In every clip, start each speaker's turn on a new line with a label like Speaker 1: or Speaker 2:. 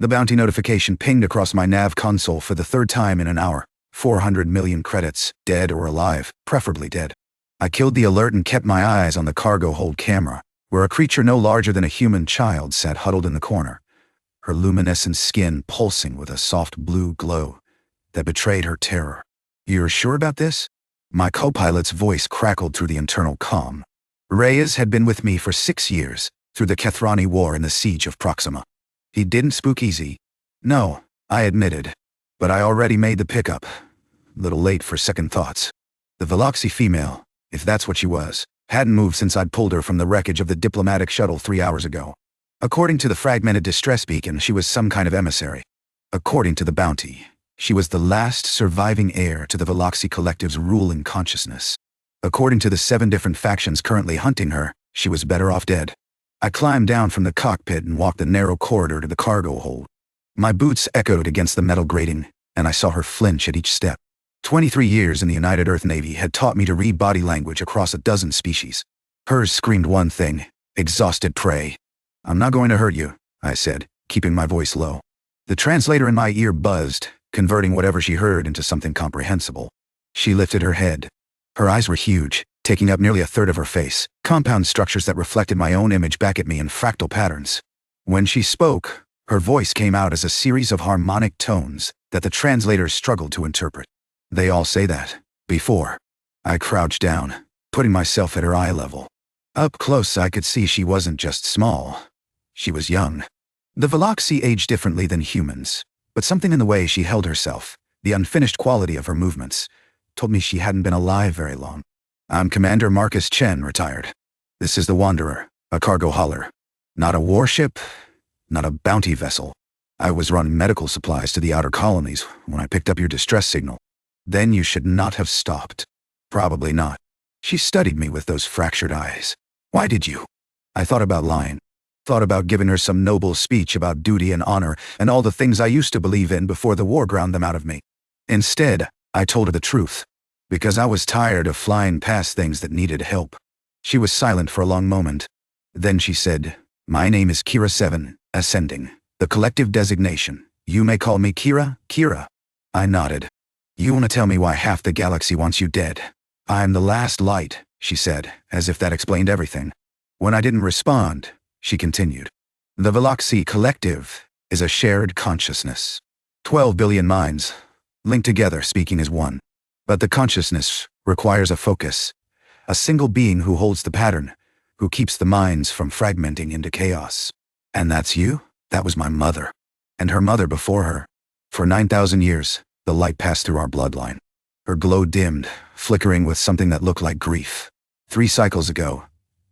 Speaker 1: The bounty notification pinged across my nav console for the third time in an hour. 400 million credits, dead or alive, preferably dead. I killed the alert and kept my eyes on the cargo hold camera, where a creature no larger than a human child sat huddled in the corner, her luminescent skin pulsing with a soft blue glow that betrayed her terror. "You're sure about this?" My co-pilot's voice crackled through the internal comm. Reyes had been with me for 6 years, through the Kethrani War and the Siege of Proxima. He didn't spook easy. No, I admitted. But I already made the pickup. Little late for second thoughts. The Veloxi female, if that's what she was, hadn't moved since I'd pulled her from the wreckage of the diplomatic shuttle 3 hours ago. According to the fragmented distress beacon, she was some kind of emissary. According to the bounty, she was the last surviving heir to the Veloxi Collective's ruling consciousness. According to the 7 different factions currently hunting her, she was better off dead. I climbed down from the cockpit and walked the narrow corridor to the cargo hold. My boots echoed against the metal grating, and I saw her flinch at each step. 23 years in the United Earth Navy had taught me to read body language across a dozen species. Hers screamed one thing: exhausted prey. "I'm not going to hurt you," I said, keeping my voice low. The translator in my ear buzzed, converting whatever she heard into something comprehensible. She lifted her head. Her eyes were huge, taking up nearly a third of her face, compound structures that reflected my own image back at me in fractal patterns. When she spoke, her voice came out as a series of harmonic tones that the translators struggled to interpret. They all say that. Before. I crouched down, putting myself at her eye level. Up close I could see she wasn't just small. She was young. The Veloxi aged differently than humans, but something in the way she held herself, the unfinished quality of her movements, told me she hadn't been alive very long. "I'm Commander Marcus Chen, retired. This is the Wanderer, a cargo hauler. Not a warship, not a bounty vessel. I was running medical supplies to the outer colonies when I picked up your distress signal. Then you should not have stopped." "Probably not." She studied me with those fractured eyes. "Why did you?" I thought about lying. Thought about giving her some noble speech about duty and honor and all the things I used to believe in before the war ground them out of me. Instead, I told her the truth. Because I was tired of flying past things that needed help. She was silent for a long moment. Then she said, "My name is Kira 7, Ascending. The collective designation. You may call me Kira, Kira." I nodded. "You want to tell me why half the galaxy wants you dead?" "I'm the last light," she said, as if that explained everything. When I didn't respond, she continued. "The Veloxi Collective is a shared consciousness. 12 billion minds, linked together speaking as one. But the consciousness requires a focus, a single being who holds the pattern, who keeps the minds from fragmenting into chaos. And that's you?" That was my mother. And her mother before her. For 9,000 years, the light passed through our bloodline. Her glow dimmed, flickering with something that looked like grief. 3 cycles ago,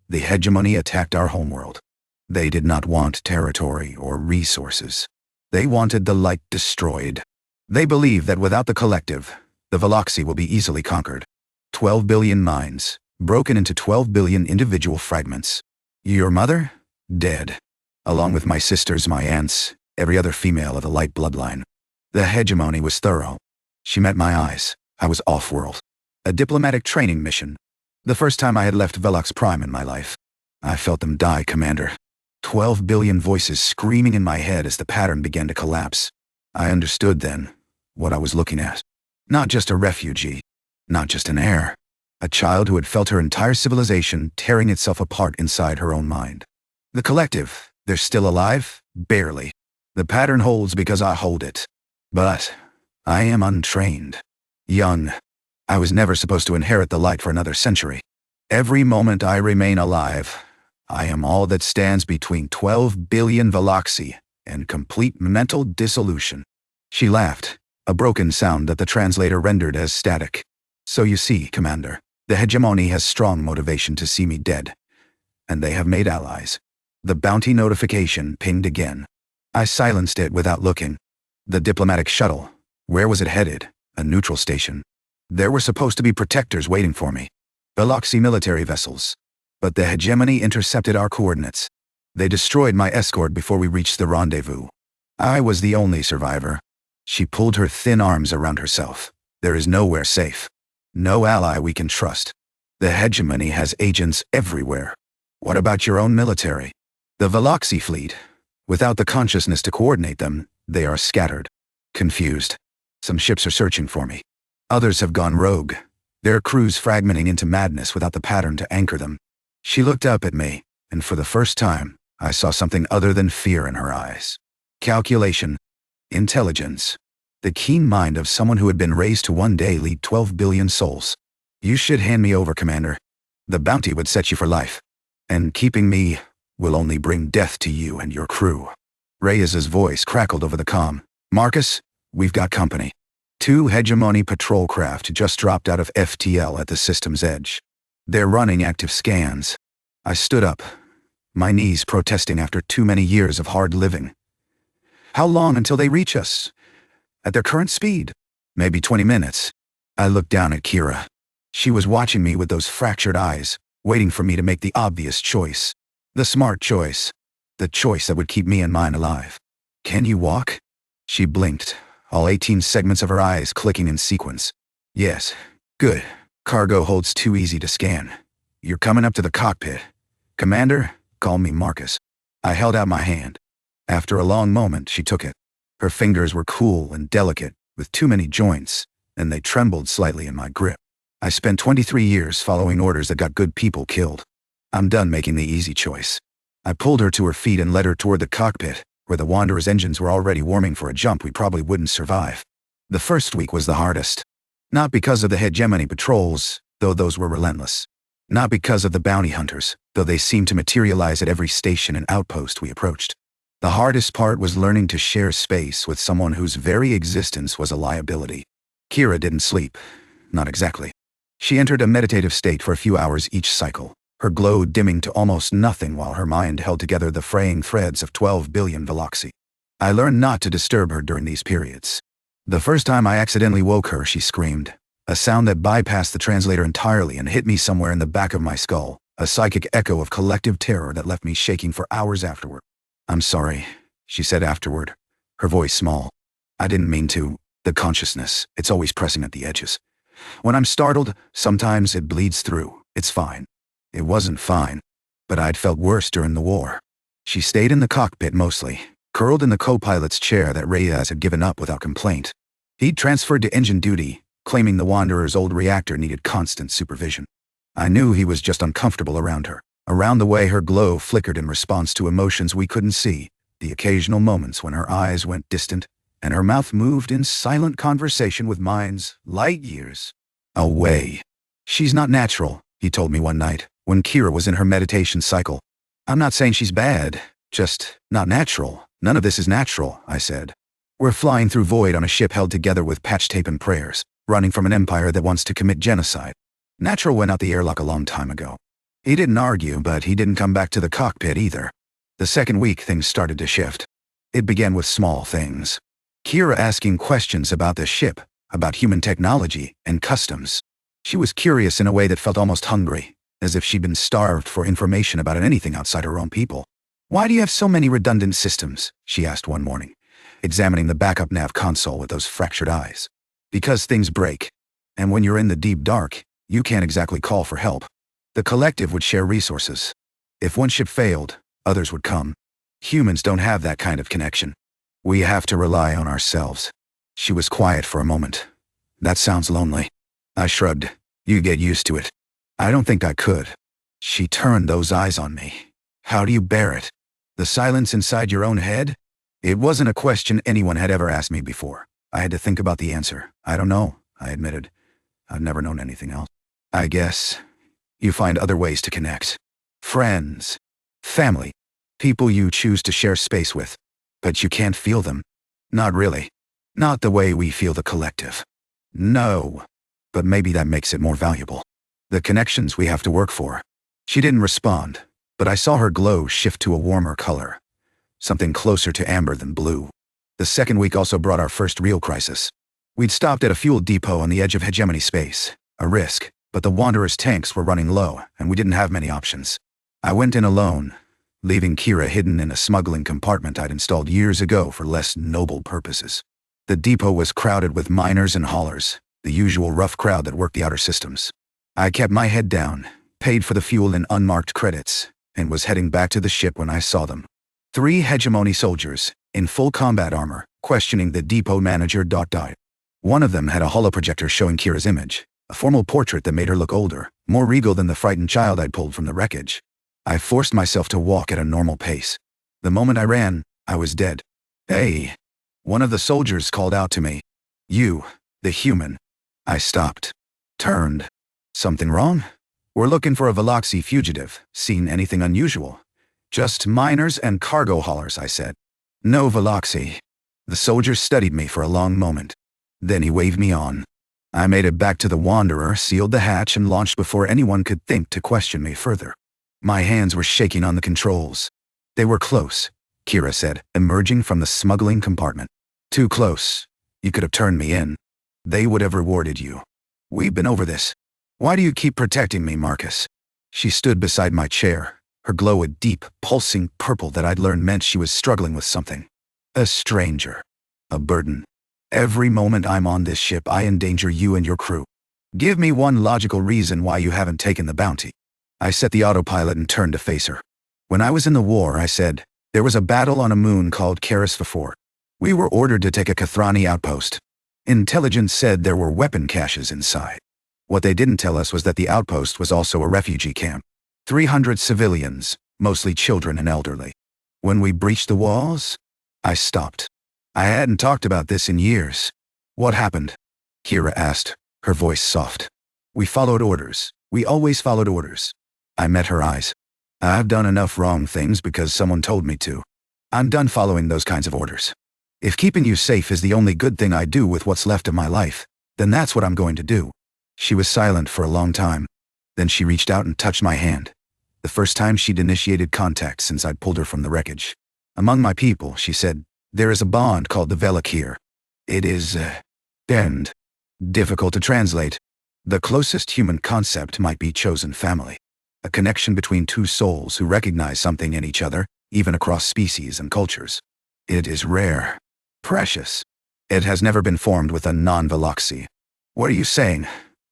Speaker 1: the hegemony attacked our homeworld. They did not want territory or resources. They wanted the light destroyed. They believe that without the collective, the Veloxi will be easily conquered. 12 billion minds, broken into 12 billion individual fragments. Your mother? Dead. Along with my sisters, my aunts, every other female of the light bloodline. The hegemony was thorough. She met my eyes. I was off-world. A diplomatic training mission. The first time I had left Velox Prime in my life. I felt them die, Commander. 12 billion voices screaming in my head as the pattern began to collapse. I understood then what I was looking at. Not just a refugee. Not just an heir. A child who had felt her entire civilization tearing itself apart inside her own mind. The collective, they're still alive? Barely. The pattern holds because I hold it. But I am untrained. Young. I was never supposed to inherit the light for another century. Every moment I remain alive, I am all that stands between 12 billion Veloxi and complete mental dissolution. She laughed, a broken sound that the translator rendered as static. "So you see, Commander, the hegemony has strong motivation to see me dead. And they have made allies." The bounty notification pinged again. I silenced it without looking. The diplomatic shuttle. Where was it headed? A neutral station. There were supposed to be protectors waiting for me. Veloxi military vessels. But the hegemony intercepted our coordinates. They destroyed my escort before we reached the rendezvous. I was the only survivor. She pulled her thin arms around herself. There is nowhere safe. No ally we can trust. The hegemony has agents everywhere. What about your own military? The Veloxi fleet. Without the consciousness to coordinate them, they are scattered. Confused. Some ships are searching for me. Others have gone rogue, their crews fragmenting into madness without the pattern to anchor them. She looked up at me, and for the first time, I saw something other than fear in her eyes. Calculation. Intelligence. The keen mind of someone who had been raised to one day lead 12 billion souls. You should hand me over, Commander. The bounty would set you for life. And keeping me will only bring death to you and your crew. Reyes's voice crackled over the comm. Marcus, we've got company. 2 hegemony patrol craft just dropped out of FTL at the system's edge. They're running active scans. I stood up, my knees protesting after too many years of hard living. How long until they reach us? At their current speed? Maybe 20 minutes. I looked down at Kira. She was watching me with those fractured eyes, waiting for me to make the obvious choice. The smart choice. The choice that would keep me and mine alive. Can you walk? She blinked, all 18 segments of her eyes clicking in sequence. Yes. Good. Cargo holds too easy to scan. You're coming up to the cockpit. Commander, call me Marcus. I held out my hand. After a long moment, she took it. Her fingers were cool and delicate, with too many joints, and they trembled slightly in my grip. I spent 23 years following orders that got good people killed. I'm done making the easy choice. I pulled her to her feet and led her toward the cockpit, where the Wanderer's engines were already warming for a jump we probably wouldn't survive. The first week was the hardest. Not because of the hegemony patrols, though those were relentless. Not because of the bounty hunters, though they seemed to materialize at every station and outpost we approached. The hardest part was learning to share space with someone whose very existence was a liability. Kira didn't sleep. Not exactly. She entered a meditative state for a few hours each cycle, her glow dimming to almost nothing while her mind held together the fraying threads of 12 billion Veloxi. I learned not to disturb her during these periods. The first time I accidentally woke her, she screamed, a sound that bypassed the translator entirely and hit me somewhere in the back of my skull, a psychic echo of collective terror that left me shaking for hours afterward. I'm sorry, she said afterward, her voice small. I didn't mean to. The consciousness, it's always pressing at the edges. When I'm startled, sometimes it bleeds through. It's fine. It wasn't fine, but I'd felt worse during the war. She stayed in the cockpit mostly, curled in the co-pilot's chair that Reyes had given up without complaint. He'd transferred to engine duty, claiming the Wanderer's old reactor needed constant supervision. I knew he was just uncomfortable around her, around the way her glow flickered in response to emotions we couldn't see, the occasional moments when her eyes went distant, and her mouth moved in silent conversation with mine's light years away. She's not natural, he told me one night, when Kira was in her meditation cycle. I'm not saying she's bad, just not natural. None of this is natural, I said. We're flying through void on a ship held together with patch tape and prayers, running from an empire that wants to commit genocide. Natural went out the airlock a long time ago. He didn't argue, but he didn't come back to the cockpit either. The second week, things started to shift. It began with small things. Kira asking questions about the ship, about human technology and customs. She was curious in a way that felt almost hungry, as if she'd been starved for information about anything outside her own people. Why do you have so many redundant systems? She asked one morning, examining the backup nav console with those fractured eyes. Because things break. And when you're in the deep dark, you can't exactly call for help. The collective would share resources. If one ship failed, others would come. Humans don't have that kind of connection. We have to rely on ourselves. She was quiet for a moment. That sounds lonely. I shrugged. You get used to it. I don't think I could. She turned those eyes on me. How do you bear it? The silence inside your own head? It wasn't a question anyone had ever asked me before. I had to think about the answer. I don't know, I admitted. I've never known anything else. I guess you find other ways to connect. Friends, family, people you choose to share space with. But you can't feel them. Not really. Not the way we feel the collective. No. But maybe that makes it more valuable. The connections we have to work for. She didn't respond, but I saw her glow shift to a warmer color. Something closer to amber than blue. The second week also brought our first real crisis. We'd stopped at a fuel depot on the edge of hegemony space. A risk, but the Wanderer's tanks were running low, and we didn't have many options. I went in alone, leaving Kira hidden in a smuggling compartment I'd installed years ago for less noble purposes. The depot was crowded with miners and haulers, the usual rough crowd that worked the outer systems. I kept my head down, paid for the fuel in unmarked credits, and was heading back to the ship when I saw them. 3 hegemony soldiers, in full combat armor, questioning the depot manager. One of them had a holoprojector showing Kira's image, a formal portrait that made her look older, more regal than the frightened child I'd pulled from the wreckage. I forced myself to walk at a normal pace. The moment I ran, I was dead. "Hey!" One of the soldiers called out to me. "You, the human." I stopped. Turned. "Something wrong?" "We're looking for a Veloxi fugitive. Seen anything unusual?" "Just miners and cargo haulers," I said. "No Veloxi." The soldier studied me for a long moment. Then he waved me on. I made it back to the Wanderer, sealed the hatch, and launched before anyone could think to question me further. My hands were shaking on the controls. "They were close," Kira said, emerging from the smuggling compartment. "Too close. You could have turned me in. They would have rewarded you. We've been over this. Why do you keep protecting me, Marcus?" She stood beside my chair, her glow a deep, pulsing purple that I'd learned meant she was struggling with something. "A stranger. A burden. Every moment I'm on this ship, I endanger you and your crew. Give me one logical reason why you haven't taken the bounty." I set the autopilot and turned to face her. "When I was in the war," I said, "there was a battle on a moon called Karis-4. We were ordered to take a Kathrani outpost. Intelligence said there were weapon caches inside. What they didn't tell us was that the outpost was also a refugee camp. 300 civilians, mostly children and elderly. When we breached the walls..." I stopped. I hadn't talked about this in years. "What happened?" Kira asked, her voice soft. "We followed orders. We always followed orders." I met her eyes. "I've done enough wrong things because someone told me to. I'm done following those kinds of orders. If keeping you safe is the only good thing I do with what's left of my life, then that's what I'm going to do." She was silent for a long time. Then she reached out and touched my hand. The first time she'd initiated contact since I'd pulled her from the wreckage. "Among my people," she said, "there is a bond called the Veloxi. It is, bend. Difficult to translate. The closest human concept might be chosen family. A connection between two souls who recognize something in each other, even across species and cultures. It is rare. Precious. It has never been formed with a non-Veloxi." "What are you saying?"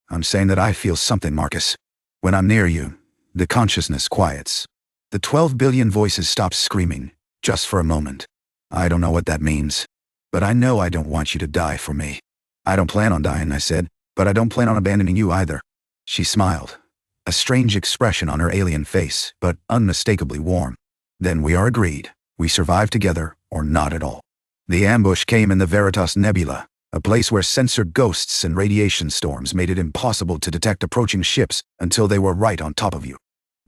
Speaker 1: "I'm saying that I feel something, Marcus. When I'm near you, the consciousness quiets. The 12 billion voices stop screaming, just for a moment. I don't know what that means, but I know I don't want you to die for me." "I don't plan on dying," I said, "but I don't plan on abandoning you either." She smiled, a strange expression on her alien face, but unmistakably warm. "Then we are agreed. We survive together, or not at all." The ambush came in the Veritas Nebula, a place where sensor ghosts and radiation storms made it impossible to detect approaching ships until they were right on top of you.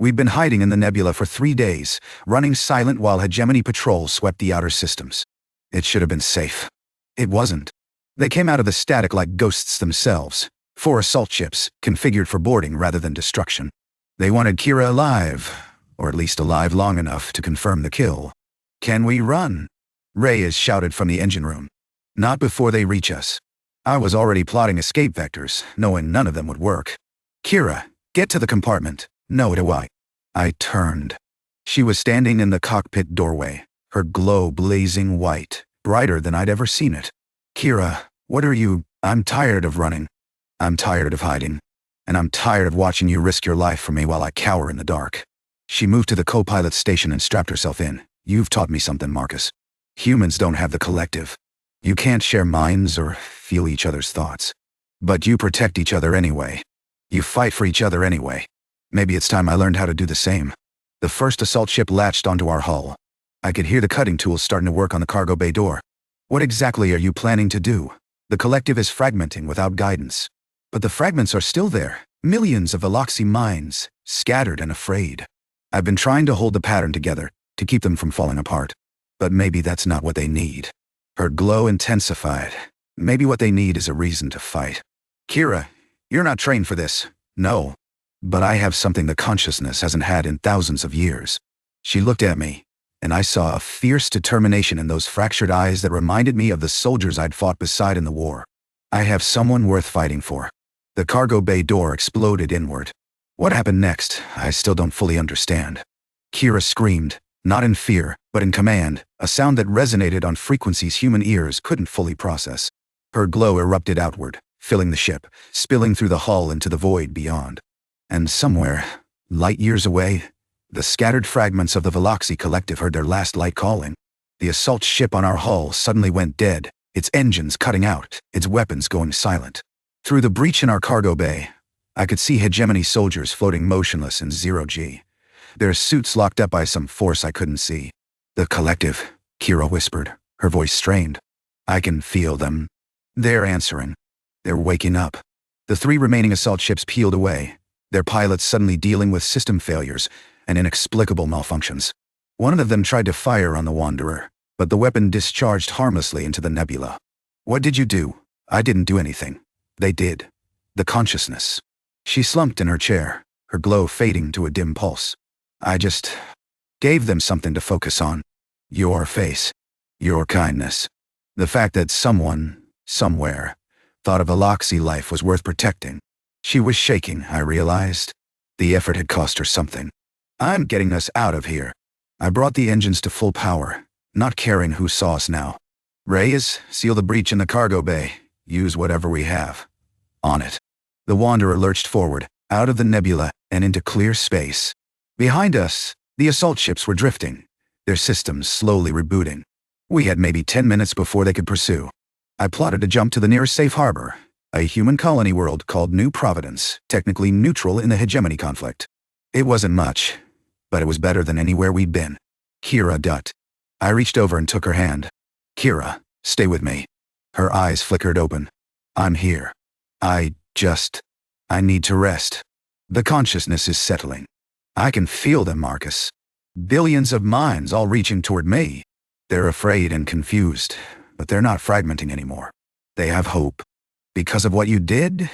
Speaker 1: We'd been hiding in the nebula for 3 days, running silent while hegemony patrols swept the outer systems. It should have been safe. It wasn't. They came out of the static like ghosts themselves, 4 assault ships, configured for boarding rather than destruction. They wanted Kira alive, or at least alive long enough to confirm the kill. "Can we run?" Reyes shouted from the engine room. "Not before they reach us." I was already plotting escape vectors, knowing none of them would work. "Kira, get to the compartment. No, do I." I turned. She was standing in the cockpit doorway, her glow blazing white, brighter than I'd ever seen it. "Kira, what are you?" "I'm tired of running. I'm tired of hiding. And I'm tired of watching you risk your life for me while I cower in the dark." She moved to the co-pilot station and strapped herself in. "You've taught me something, Marcus. Humans don't have the collective. You can't share minds or feel each other's thoughts. But you protect each other anyway. You fight for each other anyway. Maybe it's time I learned how to do the same." The first assault ship latched onto our hull. I could hear the cutting tools starting to work on the cargo bay door. "What exactly are you planning to do?" "The collective is fragmenting without guidance. But the fragments are still there. Millions of Veloxi minds, scattered and afraid. I've been trying to hold the pattern together, to keep them from falling apart. But maybe that's not what they need." Her glow intensified. "Maybe what they need is a reason to fight." "Kira, you're not trained for this." "No. But I have something the consciousness hasn't had in thousands of years." She looked at me, and I saw a fierce determination in those fractured eyes that reminded me of the soldiers I'd fought beside in the war. "I have someone worth fighting for." The cargo bay door exploded inward. What happened next, I still don't fully understand. Kira screamed, not in fear, but in command, a sound that resonated on frequencies human ears couldn't fully process. Her glow erupted outward, filling the ship, spilling through the hull into the void beyond. And somewhere, light years away, The scattered fragments of the Veloxi Collective heard their last light calling. The assault ship on our hull suddenly went dead, its engines cutting out, its weapons going silent. Through the breach in our cargo bay, I could see hegemony soldiers floating motionless in zero-G, their suits locked up by some force I couldn't see. "The Collective," Kira whispered, her voice strained. "I can feel them. They're answering. They're waking up." The 3 remaining assault ships peeled away, their pilots suddenly dealing with system failures and inexplicable malfunctions. One of them tried to fire on the Wanderer, but the weapon discharged harmlessly into the nebula. "What did you do?" "I didn't do anything. They did. The consciousness." She slumped in her chair, her glow fading to a dim pulse. "I just gave them something to focus on. Your face. Your kindness. The fact that someone, somewhere, thought a Veloxi life was worth protecting." She was shaking, I realized. The effort had cost her something. "I'm getting us out of here." I brought the engines to full power, not caring who saw us now. "Reyes, seal the breach in the cargo bay. Use whatever we have." "On it." The Wanderer lurched forward, out of the nebula, and into clear space. Behind us, the assault ships were drifting, their systems slowly rebooting. We had maybe 10 minutes before they could pursue. I plotted to jump to the nearest safe harbor, a human colony world called New Providence, technically neutral in the hegemony conflict. It wasn't much, but it was better than anywhere we'd been. Kira ducked. I reached over and took her hand. "Kira, stay with me." Her eyes flickered open. "I'm here. I need to rest. The consciousness is settling. I can feel them, Marcus. Billions of minds all reaching toward me. They're afraid and confused, but they're not fragmenting anymore. They have hope. Because of what you did?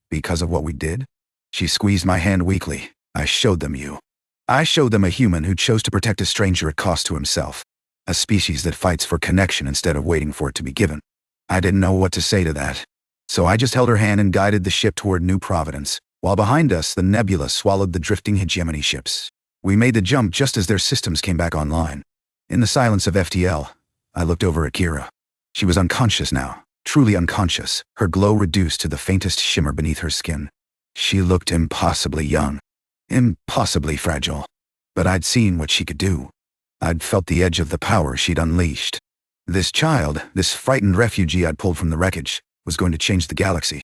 Speaker 1: Because of what we did?" She squeezed my hand weakly. "I showed them you. I showed them a human who chose to protect a stranger at cost to himself. A species that fights for connection instead of waiting for it to be given." I didn't know what to say to that. So I just held her hand and guided the ship toward New Providence, while behind us the nebula swallowed the drifting hegemony ships. We made the jump just as their systems came back online. In the silence of FTL, I looked over at Kira. She was unconscious now, truly unconscious, her glow reduced to the faintest shimmer beneath her skin. She looked impossibly young, impossibly fragile. But I'd seen what she could do. I'd felt the edge of the power she'd unleashed. This child, this frightened refugee I'd pulled from the wreckage, was going to change the galaxy.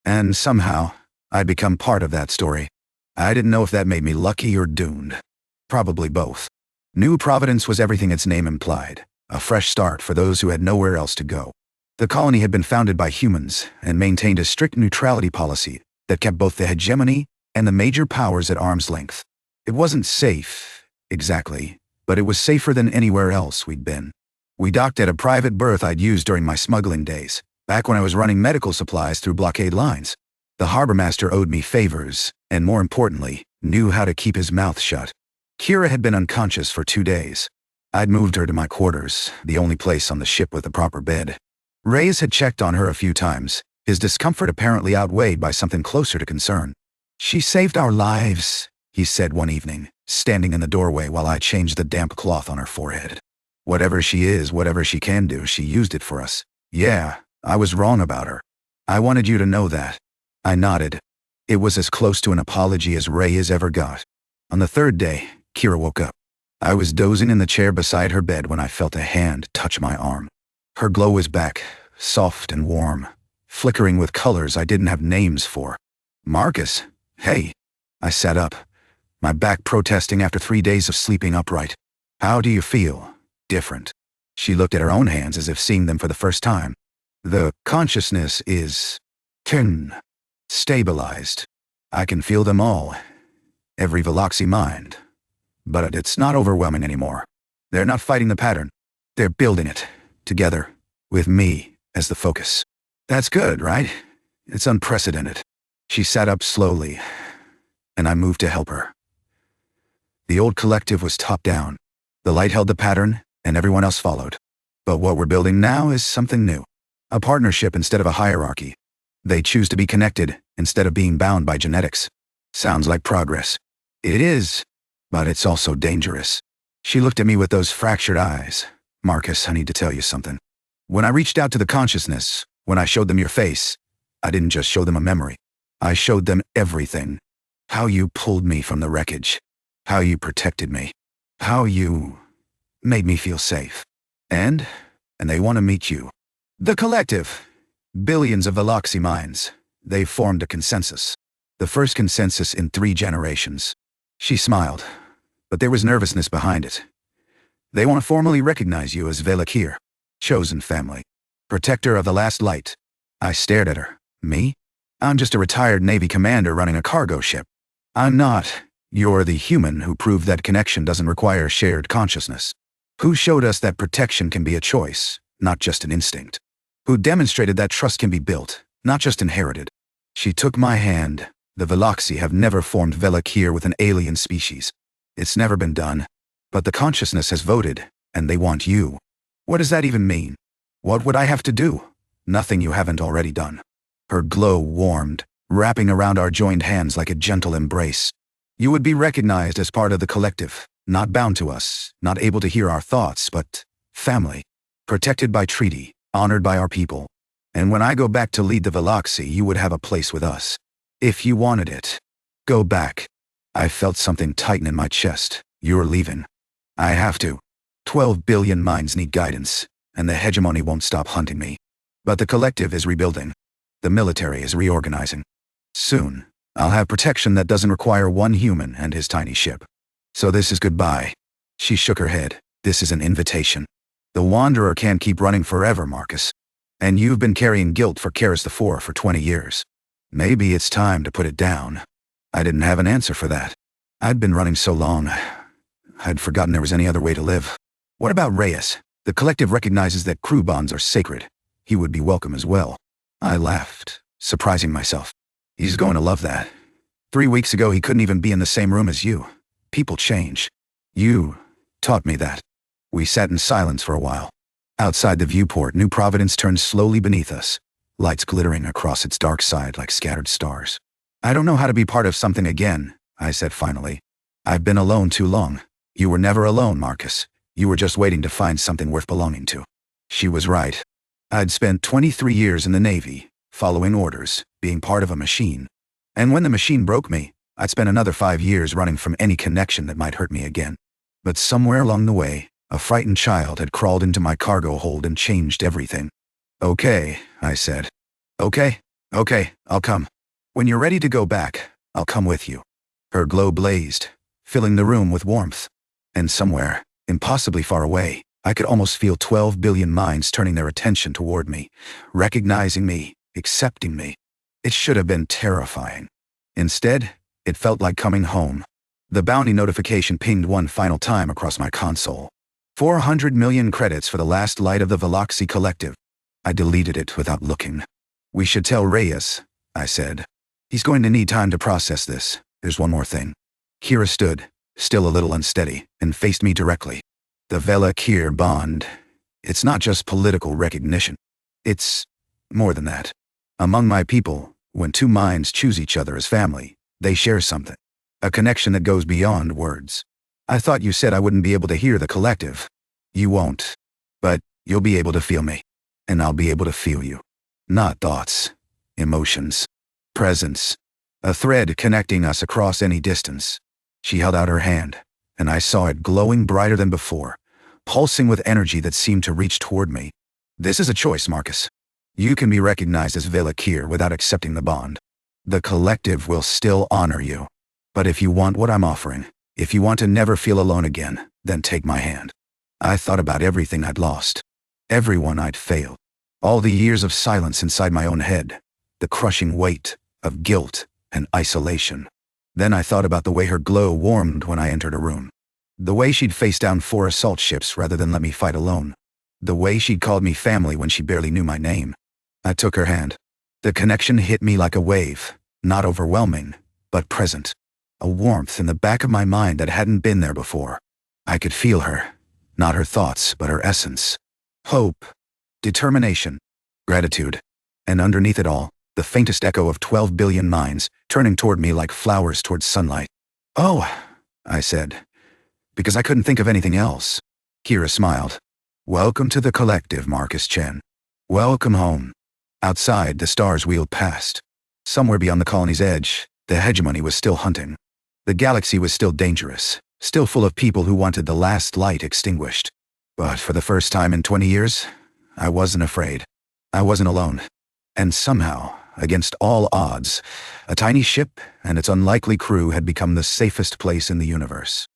Speaker 1: And somehow, I'd become part of that story. I didn't know if that made me lucky or doomed. Probably both. New Providence was everything its name implied, a fresh start for those who had nowhere else to go. The colony had been founded by humans and maintained a strict neutrality policy that kept both the hegemony and the major powers at arm's length. It wasn't safe, exactly, but it was safer than anywhere else we'd been. We docked at a private berth I'd used during my smuggling days, back when I was running medical supplies through blockade lines. The harbor master owed me favors, and more importantly, knew how to keep his mouth shut. Kira had been unconscious for 2 days. I'd moved her to my quarters, the only place on the ship with a proper bed. Reyes had checked on her a few times, his discomfort apparently outweighed by something closer to concern. "She saved our lives," he said one evening, standing in the doorway while I changed the damp cloth on her forehead. "Whatever she is, whatever she can do, she used it for us. Yeah, I was wrong about her. I wanted you to know that." I nodded. It was as close to an apology as Reyes ever got. On the 3rd day, Kira woke up. I was dozing in the chair beside her bed when I felt a hand touch my arm. Her glow was back, soft and warm, flickering with colors I didn't have names for. "Marcus, hey." I sat up, my back protesting after 3 days of sleeping upright. "How do you feel?" "Different." She looked at her own hands as if seeing them for the first time. "The consciousness is stabilized. I can feel them all, every Veloxi mind. But it's not overwhelming anymore. They're not fighting the pattern. They're building it, together, with me as the focus. That's good, right? It's unprecedented." She sat up slowly, and I moved to help her. The old collective was top down. The light held the pattern, and everyone else followed. But what we're building now is something new. A partnership instead of a hierarchy. They choose to be connected instead of being bound by genetics. Sounds like progress. It is, but it's also dangerous. She looked at me with those fractured eyes. "Marcus, I need to tell you something. When I reached out to the consciousness, when I showed them your face, I didn't just show them a memory. I showed them everything. How you pulled me from the wreckage. How you protected me. How you made me feel safe. And they want to meet you. The Collective. Billions of Veloxi minds. They've formed a consensus. The first consensus in 3 generations. She smiled, but there was nervousness behind it. They want to formally recognize you as Veloxi, chosen family. Protector of the last light. I stared at her. Me? I'm just a retired Navy commander running a cargo ship. I'm not. You're the human who proved that connection doesn't require shared consciousness. Who showed us that protection can be a choice, not just an instinct. Who demonstrated that trust can be built, not just inherited. She took my hand. The Veloxi have never formed Veloxi with an alien species. It's never been done. But the consciousness has voted, and they want you. What does that even mean? What would I have to do? Nothing you haven't already done. Her glow warmed, wrapping around our joined hands like a gentle embrace. You would be recognized as part of the Collective, not bound to us, not able to hear our thoughts, but family. Protected by treaty, honored by our people. And when I go back to lead the Veloxi, you would have a place with us. If you wanted it. Go back. I felt something tighten in my chest. You're leaving. I have to. 12 billion minds need guidance, and the hegemony won't stop hunting me. But the Collective is rebuilding. The military is reorganizing. Soon, I'll have protection that doesn't require one human and his tiny ship. So this is goodbye. She shook her head. This is an invitation. The Wanderer can't keep running forever, Marcus. And you've been carrying guilt for Karis the Four for 20 years. Maybe it's time to put it down. I didn't have an answer for that. I'd been running so long, I'd forgotten there was any other way to live. What about Reyes? The Collective recognizes that crew bonds are sacred. He would be welcome as well. I laughed, surprising myself. He's going to love that. 3 weeks ago he couldn't even be in the same room as you. People change. You taught me that. We sat in silence for a while. Outside the viewport, New Providence turned slowly beneath us, lights glittering across its dark side like scattered stars. I don't know how to be part of something again, I said finally. I've been alone too long. You were never alone, Marcus. You were just waiting to find something worth belonging to. She was right. I'd spent 23 years in the Navy, following orders, being part of a machine. And when the machine broke me, I'd spent another 5 years running from any connection that might hurt me again. But somewhere along the way, a frightened child had crawled into my cargo hold and changed everything. Okay, I said. Okay, I'll come. When you're ready to go back, I'll come with you. Her glow blazed, filling the room with warmth. And somewhere, impossibly far away, I could almost feel 12 billion minds turning their attention toward me, recognizing me, accepting me. It should have been terrifying. Instead, it felt like coming home. The bounty notification pinged one final time across my console. 400 million credits for the last light of the Veloxi Collective. I deleted it without looking. We should tell Reyes, I said. He's going to need time to process this. There's one more thing. Kira stood, still a little unsteady, and faced me directly. The Veloxi bond. It's not just political recognition. It's more than that. Among my people, when 2 minds choose each other as family, they share something. A connection that goes beyond words. I thought you said I wouldn't be able to hear the Collective. You won't. But you'll be able to feel me. And I'll be able to feel you. Not thoughts. Emotions. Presence. A thread connecting us across any distance. She held out her hand, and I saw it glowing brighter than before, pulsing with energy that seemed to reach toward me. This is a choice, Marcus. You can be recognized as Veloxi without accepting the bond. The Collective will still honor you. But if you want what I'm offering, if you want to never feel alone again, then take my hand. I thought about everything I'd lost. Everyone I'd failed. All the years of silence inside my own head. The crushing weight of guilt and isolation. Then I thought about the way her glow warmed when I entered a room. The way she'd face down 4 assault ships rather than let me fight alone. The way she'd called me family when she barely knew my name. I took her hand. The connection hit me like a wave, not overwhelming, but present. A warmth in the back of my mind that hadn't been there before. I could feel her, not her thoughts, but her essence. Hope, determination, gratitude, and underneath it all, the faintest echo of 12 billion minds turning toward me like flowers towards sunlight. Oh, I said, because I couldn't think of anything else. Kira smiled. Welcome to the Collective, Marcus Chen. Welcome home. Outside, the stars wheeled past. Somewhere beyond the colony's edge, the hegemony was still hunting. The galaxy was still dangerous, still full of people who wanted the last light extinguished. But for the first time in 20 years, I wasn't afraid. I wasn't alone. And somehow, against all odds, a tiny ship and its unlikely crew had become the safest place in the universe.